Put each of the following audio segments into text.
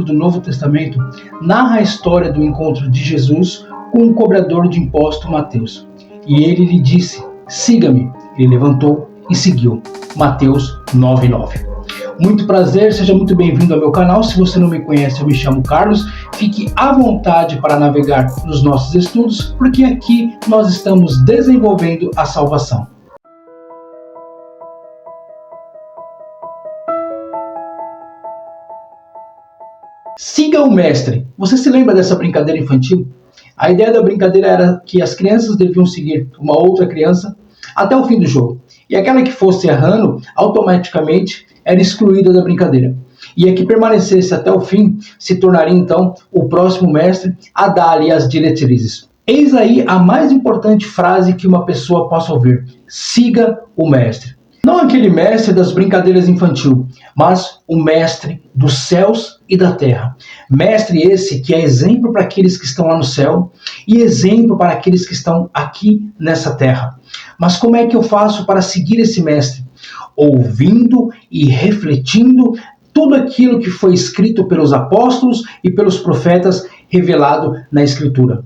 livro do Novo Testamento narra a história do encontro de Jesus com o cobrador de imposto Mateus. E ele lhe disse: siga-me. Ele levantou e seguiu. Mateus 9:9. Muito prazer, seja muito bem-vindo ao meu canal. Se você não me conhece, eu me chamo Carlos. Fique à vontade para navegar nos nossos estudos, porque aqui nós estamos desenvolvendo a salvação. Siga o mestre. Você se lembra dessa brincadeira infantil? A ideia da brincadeira era que as crianças deviam seguir uma outra criança até o fim do jogo. E aquela que fosse errando, automaticamente era excluída da brincadeira. E a que permanecesse até o fim se tornaria então o próximo mestre a dar-lhe as diretrizes. Eis aí a mais importante frase que uma pessoa possa ouvir: siga o mestre. Não aquele mestre das brincadeiras infantil, mas o mestre dos céus e da terra. Mestre esse que é exemplo para aqueles que estão lá no céu e exemplo para aqueles que estão aqui nessa terra. Mas como é que eu faço para seguir esse mestre? Ouvindo e refletindo tudo aquilo que foi escrito pelos apóstolos e pelos profetas, revelado na Escritura.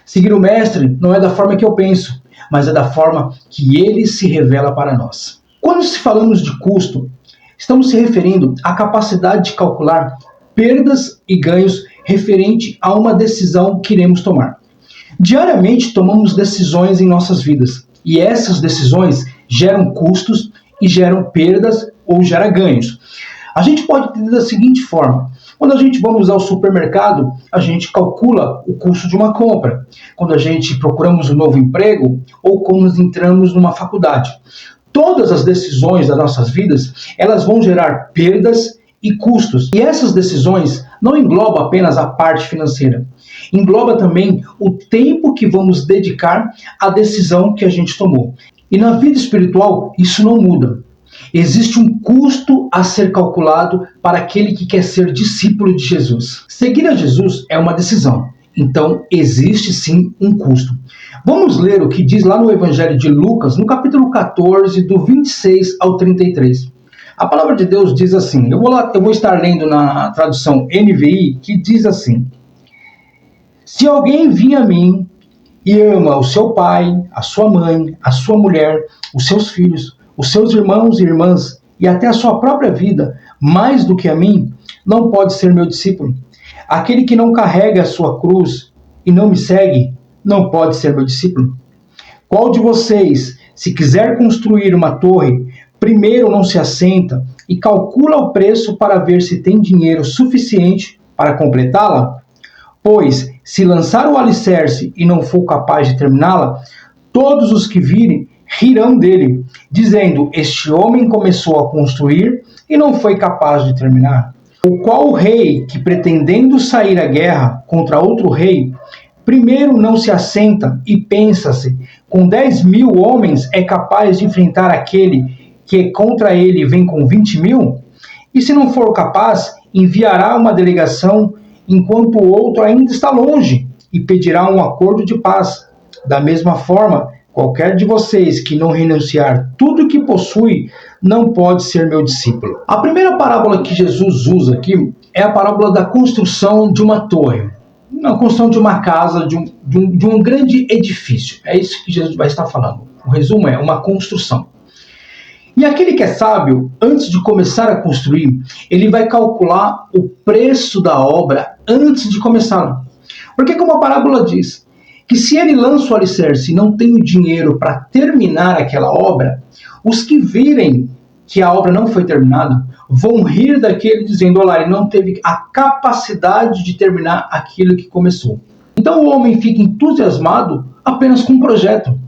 Seguir o mestre não é da forma que eu penso, mas é da forma que ele se revela para nós. Quando se falamos de custo, estamos se referindo à capacidade de calcular perdas e ganhos referente a uma decisão que iremos tomar. Diariamente tomamos decisões em nossas vidas, e essas decisões geram custos e geram perdas ou geram ganhos. A gente pode entender da seguinte forma: quando a gente vamos ao supermercado, a gente calcula o custo de uma compra. Quando a gente procuramos um novo emprego ou quando entramos numa faculdade. Todas as decisões das nossas vidas, elas vão gerar perdas e custos. E essas decisões não englobam apenas a parte financeira. Engloba também o tempo que vamos dedicar à decisão que a gente tomou. E na vida espiritual, isso não muda. Existe um custo a ser calculado para aquele que quer ser discípulo de Jesus. Seguir a Jesus é uma decisão. Então, existe sim um custo. Vamos ler o que diz lá no Evangelho de Lucas, no capítulo 14, do 26 ao 33. A palavra de Deus diz assim, eu vou estar lendo na tradução NVI, que diz assim: se alguém vir a mim e ama o seu pai, a sua mãe, a sua mulher, os seus filhos, os seus irmãos e irmãs e até a sua própria vida, mais do que a mim, não pode ser meu discípulo. Aquele que não carrega a sua cruz e não me segue, não pode ser meu discípulo. Qual de vocês, se quiser construir uma torre, primeiro não se assenta e calcula o preço para ver se tem dinheiro suficiente para completá-la? Pois, se lançar o alicerce e não for capaz de terminá-la, todos os que virem rirão dele, dizendo: este homem começou a construir e não foi capaz de terminar. O qual rei que, pretendendo sair à guerra contra outro rei, primeiro não se assenta e pensa-se, com 10.000 homens é capaz de enfrentar aquele que contra ele vem com 20.000? E se não for capaz, enviará uma delegação enquanto o outro ainda está longe e pedirá um acordo de paz. Da mesma forma, qualquer de vocês que não renunciar tudo o que possui, não pode ser meu discípulo. A primeira parábola que Jesus usa aqui é a parábola da construção de uma torre. A construção de uma casa, de um grande edifício. É isso que Jesus vai estar falando. O resumo é uma construção. E aquele que é sábio, antes de começar a construir, ele vai calcular o preço da obra antes de começar. Porque como a parábola diz, que se ele lança o alicerce e não tem o dinheiro para terminar aquela obra, os que virem que a obra não foi terminada vão rir daquele dizendo: olha, ele não teve a capacidade de terminar aquilo que começou. Então o homem fica entusiasmado apenas com um projeto.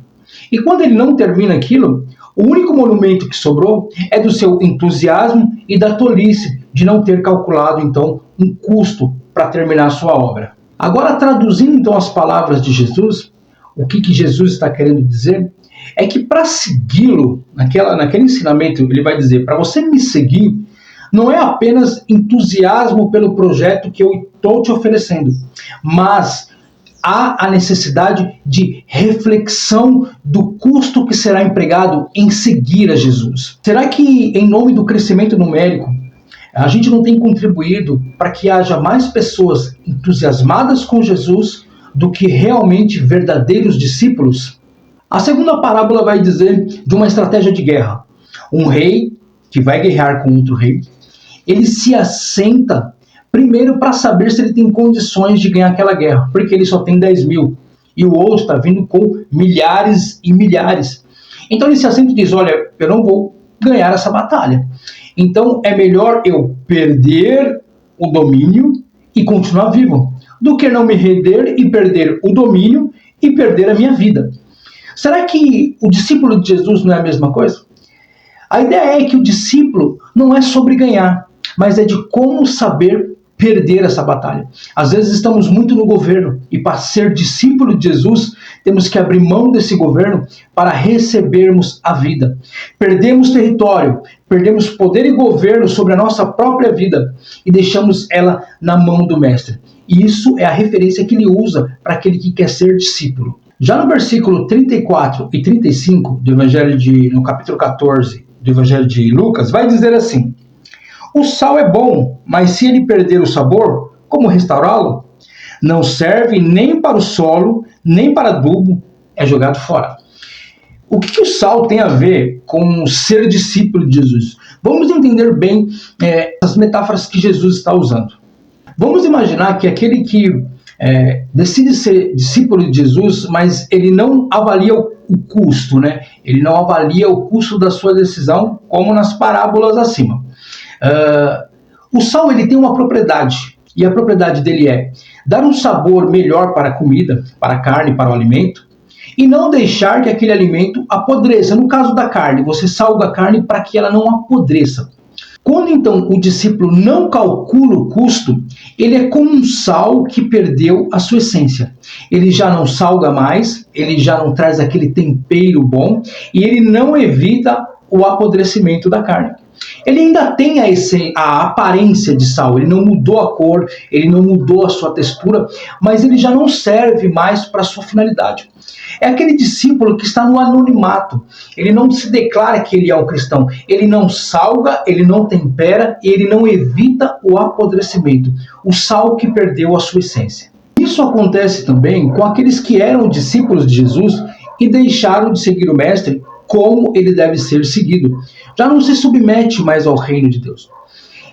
E quando ele não termina aquilo, o único monumento que sobrou é do seu entusiasmo e da tolice de não ter calculado então um custo para terminar a sua obra. Agora, traduzindo então as palavras de Jesus, o que Jesus está querendo dizer é que para segui-lo, naquele ensinamento, ele vai dizer: para você me seguir, não é apenas entusiasmo pelo projeto que eu estou te oferecendo, mas há a necessidade de reflexão do custo que será empregado em seguir a Jesus. Será que, em nome do crescimento numérico, A gente não tem contribuído para que haja mais pessoas entusiasmadas com Jesus do que realmente verdadeiros discípulos? A segunda parábola vai dizer de uma estratégia de guerra. Um rei que vai guerrear com outro rei, ele se assenta primeiro para saber se ele tem condições de ganhar aquela guerra, porque ele só tem 10 mil e o outro está vindo com milhares e milhares. Então ele se assenta e diz, olha, eu não vou ganhar essa batalha. Então é melhor eu perder o domínio e continuar vivo, do que não me render e perder o domínio e perder a minha vida. Será que o discípulo de Jesus não é a mesma coisa? A ideia é que o discípulo não é sobre ganhar, mas é de como saber perder essa batalha. Às vezes estamos muito no governo e para ser discípulo de Jesus temos que abrir mão desse governo para recebermos a vida. Perdemos território, perdemos poder e governo sobre a nossa própria vida e deixamos ela na mão do mestre. E isso é a referência que ele usa para aquele que quer ser discípulo. Já no versículo 34 e 35 do no capítulo 14 do Evangelho de Lucas, vai dizer assim: o sal é bom, mas se ele perder o sabor, como restaurá-lo? Não serve nem para o solo, nem para adubo, é jogado fora. O que o sal tem a ver com ser discípulo de Jesus? Vamos entender bem as metáforas que Jesus está usando. Vamos imaginar que aquele que decide ser discípulo de Jesus, mas ele não avalia o custo, né? Ele não avalia o custo da sua decisão, como nas parábolas acima. O sal ele tem uma propriedade, e a propriedade dele é dar um sabor melhor para a comida, para a carne, para o alimento, e não deixar que aquele alimento apodreça. No caso da carne, você salga a carne para que ela não apodreça. Quando então o discípulo não calcula o custo, ele é como um sal que perdeu a sua essência. Ele já não salga mais, ele já não traz aquele tempero bom e ele não evita o apodrecimento da carne. Ele ainda tem a aparência de sal, ele não mudou a cor, ele não mudou a sua textura, mas ele já não serve mais para a sua finalidade. É aquele discípulo que está no anonimato, ele não se declara que ele é um cristão, ele não salga, ele não tempera, ele não evita o apodrecimento, o sal que perdeu a sua essência. Isso acontece também com aqueles que eram discípulos de Jesus e deixaram de seguir o mestre como ele deve ser seguido. Já não se submete mais ao reino de Deus.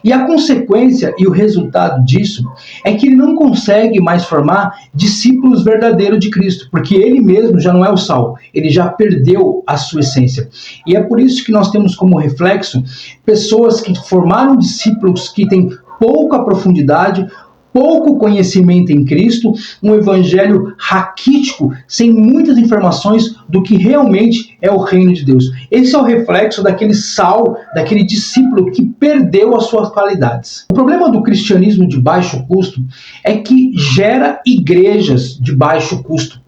E a consequência e o resultado disso é que ele não consegue mais formar discípulos verdadeiros de Cristo, porque ele mesmo já não é o sal, ele já perdeu a sua essência. E é por isso que nós temos como reflexo pessoas que formaram discípulos que têm pouca profundidade, pouco conhecimento em Cristo, um evangelho raquítico, sem muitas informações do que realmente é o reino de Deus. Esse é o reflexo daquele sal, daquele discípulo que perdeu as suas qualidades. O problema do cristianismo de baixo custo é que gera igrejas de baixo custo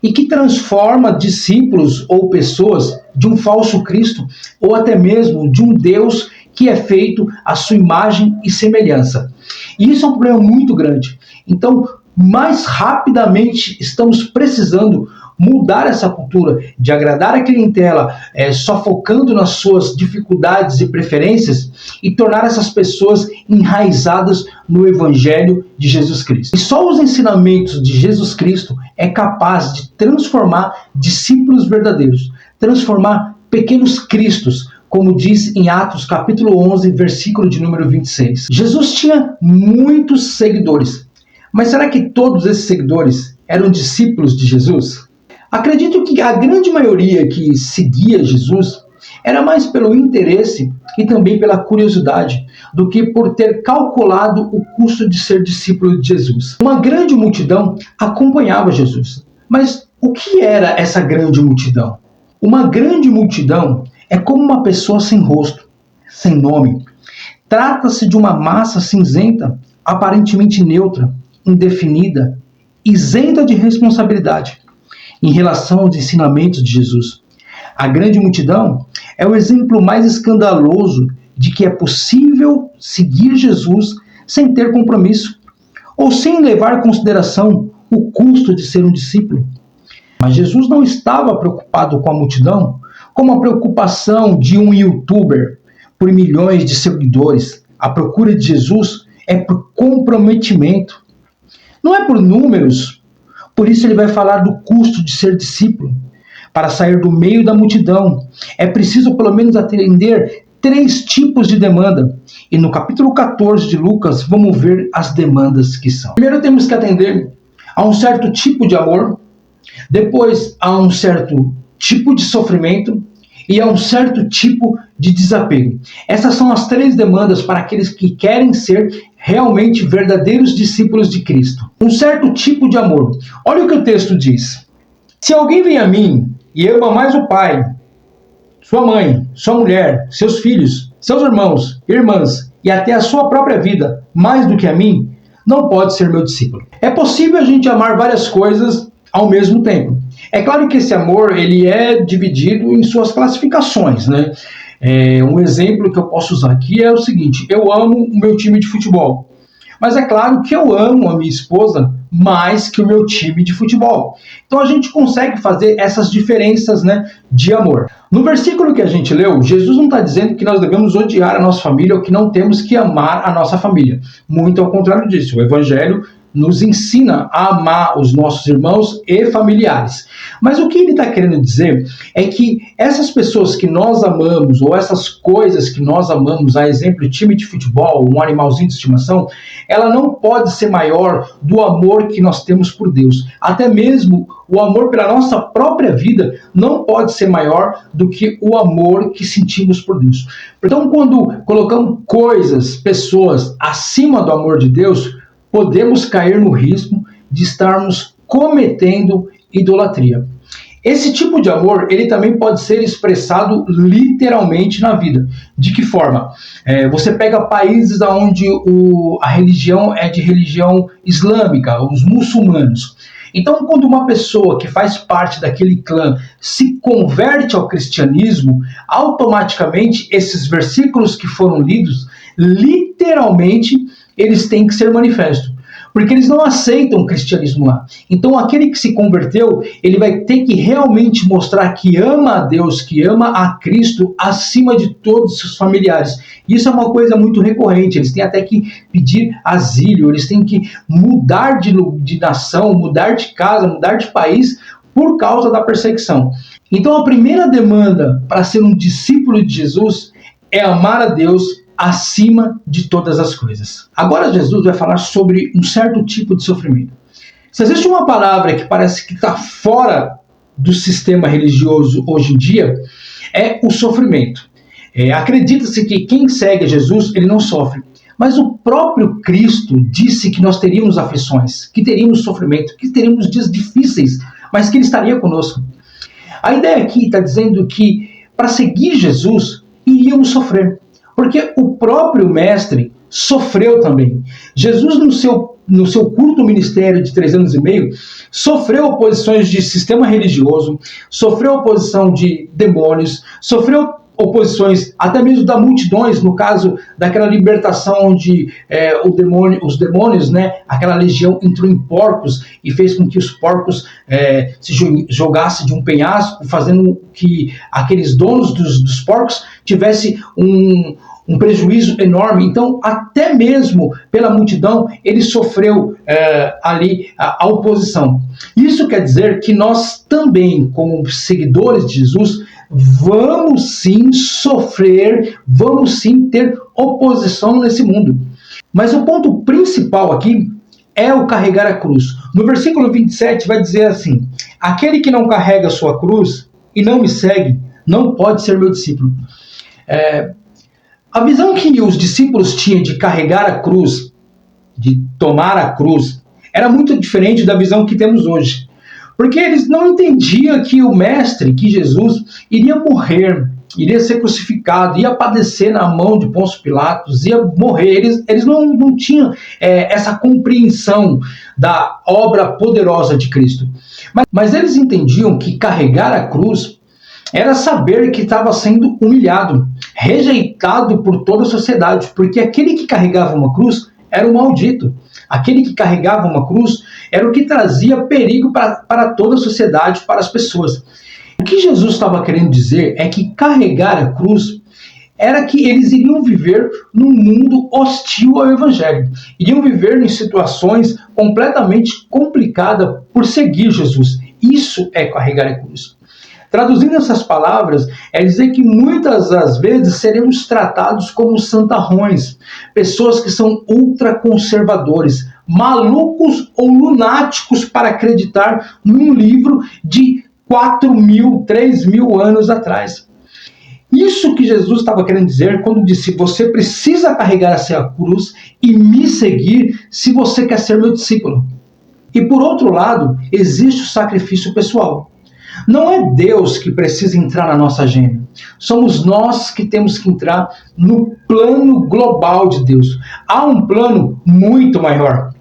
e que transforma discípulos ou pessoas de um falso Cristo ou até mesmo de um Deus que é feito à sua imagem e semelhança. E isso é um problema muito grande. Então, mais rapidamente estamos precisando mudar essa cultura de agradar a clientela só focando nas suas dificuldades e preferências e tornar essas pessoas enraizadas no Evangelho de Jesus Cristo. E só os ensinamentos de Jesus Cristo é capaz de transformar discípulos verdadeiros, transformar pequenos cristos, como diz em Atos capítulo 11, versículo de número 26. Jesus tinha muitos seguidores, mas será que todos esses seguidores eram discípulos de Jesus? Acredito que a grande maioria que seguia Jesus era mais pelo interesse e também pela curiosidade do que por ter calculado o custo de ser discípulo de Jesus. Uma grande multidão acompanhava Jesus. Mas o que era essa grande multidão? Uma grande multidão é como uma pessoa sem rosto, sem nome. Trata-se de uma massa cinzenta, aparentemente neutra, indefinida, isenta de responsabilidade em relação aos ensinamentos de Jesus. A grande multidão é o exemplo mais escandaloso de que é possível seguir Jesus sem ter compromisso ou sem levar em consideração o custo de ser um discípulo. Mas Jesus não estava preocupado com a multidão como a preocupação de um youtuber por milhões de seguidores, a procura de Jesus é por comprometimento. Não é por números. Por isso ele vai falar do custo de ser discípulo. Para sair do meio da multidão, é preciso pelo menos atender 3 tipos de demanda. E no capítulo 14 de Lucas, vamos ver as demandas que são. Primeiro temos que atender a um certo tipo de amor, depois a um certo tipo de sofrimento e a um certo tipo de desapego. Essas são as 3 demandas para aqueles que querem ser realmente verdadeiros discípulos de Cristo. Um certo tipo de amor. Olha o que o texto diz. Se alguém vem a mim e ama mais o pai, sua mãe, sua mulher, seus filhos, seus irmãos, irmãs e até a sua própria vida mais do que a mim, não pode ser meu discípulo. É possível a gente amar várias coisas ao mesmo tempo. É claro que esse amor ele é dividido em suas classificações, né? Um exemplo que eu posso usar aqui é o seguinte: eu amo o meu time de futebol, mas é claro que eu amo a minha esposa mais que o meu time de futebol. Então a gente consegue fazer essas diferenças, né, de amor. No versículo que a gente leu, Jesus não está dizendo que nós devemos odiar a nossa família ou que não temos que amar a nossa família. Muito ao contrário disso. O Evangelho nos ensina a amar os nossos irmãos e familiares. Mas o que ele está querendo dizer é que essas pessoas que nós amamos, ou essas coisas que nós amamos, a exemplo, time de futebol, um animalzinho de estimação, ela não pode ser maior do amor que nós temos por Deus. Até mesmo o amor pela nossa própria vida não pode ser maior do que o amor que sentimos por Deus. Então, quando colocamos coisas, pessoas acima do amor de Deus, podemos cair no risco de estarmos cometendo idolatria. Esse tipo de amor, ele também pode ser expressado literalmente na vida. De que forma? Você pega países onde a religião é de religião islâmica, os muçulmanos. Então, quando uma pessoa que faz parte daquele clã se converte ao cristianismo, automaticamente esses versículos que foram lidos, literalmente, eles têm que ser manifestos. Porque eles não aceitam o cristianismo lá. Então aquele que se converteu, ele vai ter que realmente mostrar que ama a Deus, que ama a Cristo acima de todos os seus familiares. Isso é uma coisa muito recorrente. Eles têm até que pedir asilo, eles têm que mudar de nação, mudar de casa, mudar de país por causa da perseguição. Então a primeira demanda para ser um discípulo de Jesus é amar a Deus acima de todas as coisas. Agora Jesus vai falar sobre um certo tipo de sofrimento. Se existe uma palavra que parece que está fora do sistema religioso hoje em dia, é o sofrimento. Acredita-se que quem segue Jesus, ele não sofre. Mas o próprio Cristo disse que nós teríamos aflições, que teríamos sofrimento, que teríamos dias difíceis, mas que ele estaria conosco. A ideia aqui está dizendo que para seguir Jesus, iríamos sofrer. Porque o próprio mestre sofreu também. Jesus, no seu curto ministério de 3 anos e meio, sofreu oposições de sistema religioso, sofreu oposição de demônios, sofreu oposições até mesmo da multidões, no caso daquela libertação onde os demônios, né, aquela legião entrou em porcos e fez com que os porcos se jogassem de um penhasco, fazendo que aqueles donos dos porcos tivessem um prejuízo enorme. Então, até mesmo pela multidão, ele sofreu ali a oposição. Isso quer dizer que nós também, como seguidores de Jesus, vamos sim sofrer, vamos sim ter oposição nesse mundo. Mas o ponto principal aqui é o carregar a cruz. No versículo 27 vai dizer assim: aquele que não carrega a sua cruz e não me segue, não pode ser meu discípulo. A visão que os discípulos tinham de carregar a cruz, de tomar a cruz, era muito diferente da visão que temos hoje. Porque eles não entendiam que o Mestre, que Jesus, iria morrer, iria ser crucificado, ia padecer na mão de Pôncio Pilatos, ia morrer. Eles não tinham essa compreensão da obra poderosa de Cristo. Mas eles entendiam que carregar a cruz era saber que estava sendo humilhado, rejeitado por toda a sociedade, porque aquele que carregava uma cruz era o maldito. Aquele que carregava uma cruz era o que trazia perigo para toda a sociedade, para as pessoas. O que Jesus estava querendo dizer é que carregar a cruz era que eles iriam viver num mundo hostil ao Evangelho. Iriam viver em situações completamente complicadas por seguir Jesus. Isso é carregar a cruz. Traduzindo essas palavras, é dizer que muitas das vezes seremos tratados como santarrões, pessoas que são ultraconservadores, malucos ou lunáticos para acreditar num livro de 4.000, 3.000 anos atrás. Isso que Jesus estava querendo dizer quando disse: você precisa carregar a sua cruz e me seguir se você quer ser meu discípulo. E por outro lado, existe o sacrifício pessoal. Não é Deus que precisa entrar na nossa agenda. Somos nós que temos que entrar no plano global de Deus. Há um plano muito maior.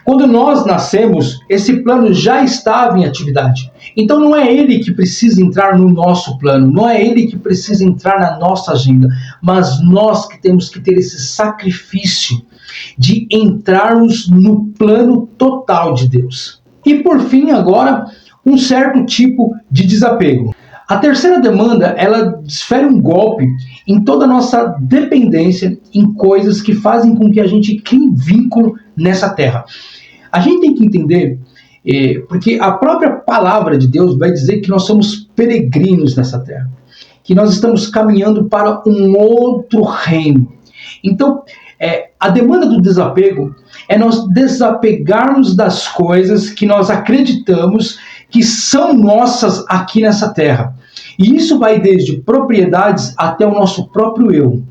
Quando nós nascemos, esse plano já estava em atividade. Então não é ele que precisa entrar no nosso plano, não é ele que precisa entrar na nossa agenda, mas nós que temos que ter esse sacrifício de entrarmos no plano total de Deus. E por fim, agora, um certo tipo de desapego. A terceira demanda, ela desfere um golpe em toda a nossa dependência em coisas que fazem com que a gente crie vínculo nessa terra. A gente tem que entender, porque a própria palavra de Deus vai dizer que nós somos peregrinos nessa terra, que nós estamos caminhando para um outro reino. Então, a demanda do desapego é nós desapegarmos das coisas que nós acreditamos que são nossas aqui nessa terra. E isso vai desde propriedades até o nosso próprio eu.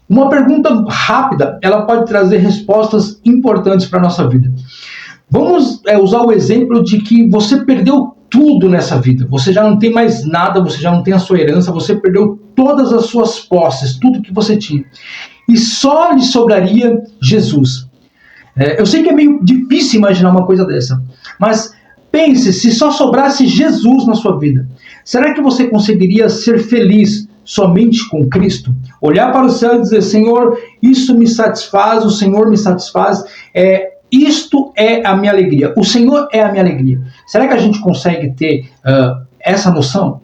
Uma pergunta rápida, ela pode trazer respostas importantes para a nossa vida. Vamos usar o exemplo de que você perdeu tudo nessa vida. Você já não tem mais nada, você já não tem a sua herança, você perdeu todas as suas posses, tudo que você tinha. E só lhe sobraria Jesus. Eu sei que é meio difícil imaginar uma coisa dessa, mas pense, se só sobrasse Jesus na sua vida, será que você conseguiria ser feliz somente com Cristo? Olhar para o céu e dizer: Senhor, isso me satisfaz, o Senhor me satisfaz, isto é a minha alegria, o Senhor é a minha alegria. Será que a gente consegue ter essa noção?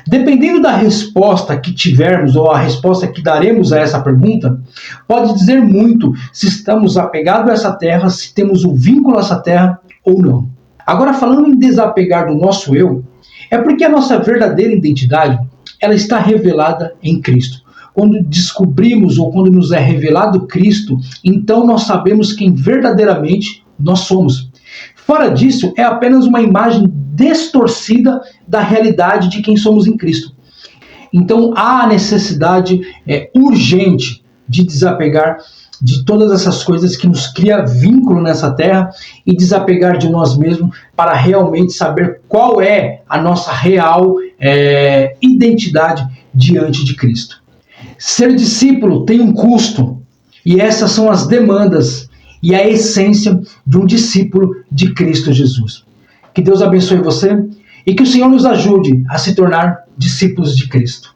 Dependendo da resposta que tivermos ou a resposta que daremos a essa pergunta, pode dizer muito se estamos apegados a essa terra, se temos um vínculo a essa terra ou não. Agora, falando em desapegar do nosso eu, é porque a nossa verdadeira identidade, ela está revelada em Cristo. Quando descobrimos ou quando nos é revelado Cristo, então nós sabemos quem verdadeiramente nós somos. Fora disso, é apenas uma imagem distorcida da realidade de quem somos em Cristo. Então há a necessidade urgente de desapegar de todas essas coisas que nos cria vínculo nessa terra e desapegar de nós mesmos para realmente saber qual é a nossa real identidade diante de Cristo. Ser discípulo tem um custo, e essas são as demandas e a essência de um discípulo de Cristo Jesus. Que Deus abençoe você e que o Senhor nos ajude a se tornar discípulos de Cristo.